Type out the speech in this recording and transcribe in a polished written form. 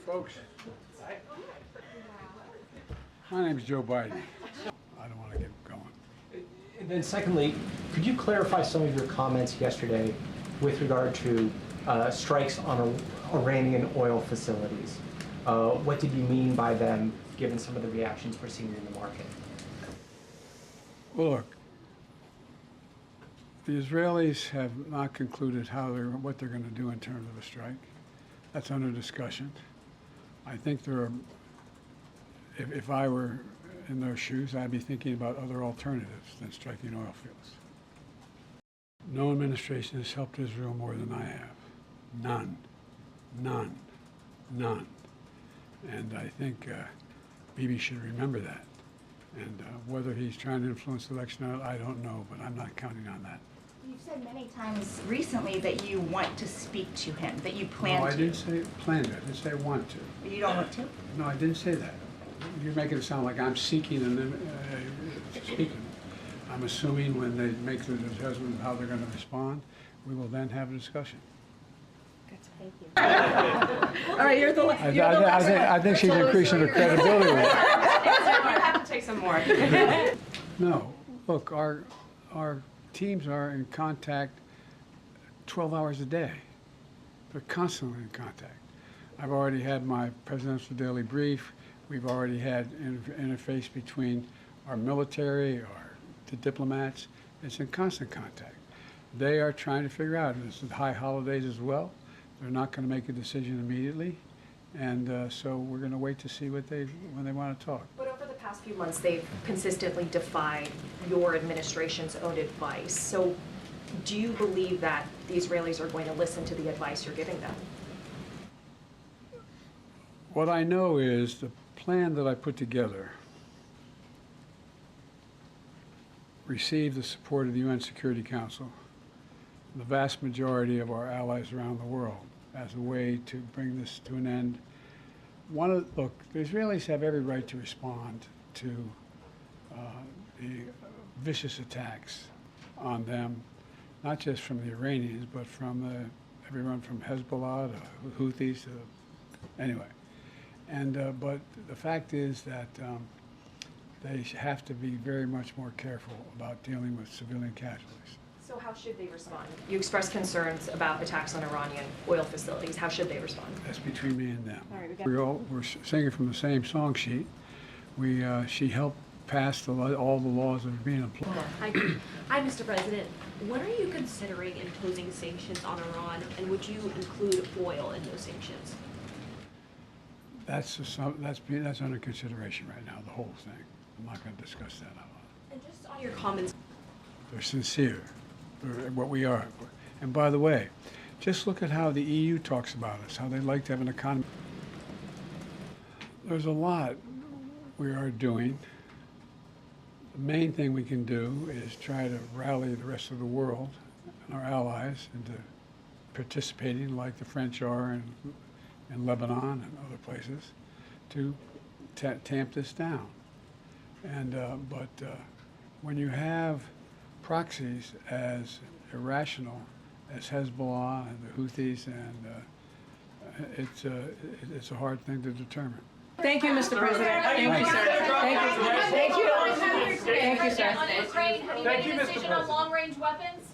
Folks, my name is Joe Biden. I don't want to get going. And then secondly, could you clarify some of your comments yesterday with regard to strikes on Iranian oil facilities? What did you mean by them, given some of the reactions we're seeing in the market? Well, look, the Israelis have not concluded what they're going to do in terms of a strike. That's under discussion. I think if I were in their shoes, I'd be thinking about other alternatives than striking oil fields. No administration has helped Israel more than I have. None. None. None. And I think Bibi should remember that. And whether he's trying to influence the election or not, I don't know, but I'm not counting on that. You've said many times recently that you want to speak to him, that you plan to. No, I didn't say plan to. I didn't say want to. You don't want to? No, I didn't say that. You're making it sound like I'm seeking and then speaking. I'm assuming when they make the assessment of how they're going to respond, we will then have a discussion. Thank you. All right, you're the last. I think she's increasing her credibility with it. You have to take some more. No, look, our teams are in contact 12 hours a day. They're constantly in contact. I've already had my presidential daily brief. We've already had interface between our military, the diplomats. It's in constant contact. They are trying to figure out, this is high holidays as well. They're not going to make a decision immediately. And so we're going to wait to see when they want to talk. But over the past few months, they've consistently defied your administration's own advice. So do you believe that the Israelis are going to listen to the advice you're giving them? What I know is the plan that I put together received the support of the UN Security Council, the vast majority of our allies around the world, as a way to bring this to an end. Look, the Israelis have every right to respond to the vicious attacks on them, not just from the Iranians, but from everyone from Hezbollah to Houthis to anyway. And but the fact is that they have to be very much more careful about dealing with civilian casualties. So how should they respond? You expressed concerns about attacks on Iranian oil facilities. How should they respond? That's between me and them. All right, We're singing from the same song sheet. She helped pass all the laws that are being employed. Hi, Mr. President. When are you considering imposing sanctions on Iran, and would you include oil in those sanctions? That's under consideration right now, the whole thing. I'm not going to discuss that out loud. And just on your comments. They're sincere, what we are. And by the way, just look at how the EU talks about us, how they like to have an economy. There's a lot we are doing. The main thing we can do is try to rally the rest of the world and our allies into participating like the French are in Lebanon and other places to tamp this down. And but when you have proxies as irrational as Hezbollah and the Houthis, and it's a hard thing to determine. Thank you, Mr. President. Thank you, sir. Thank you. Thank you. Thank you, sir. On Ukraine, have you made a decision on long-range weapons?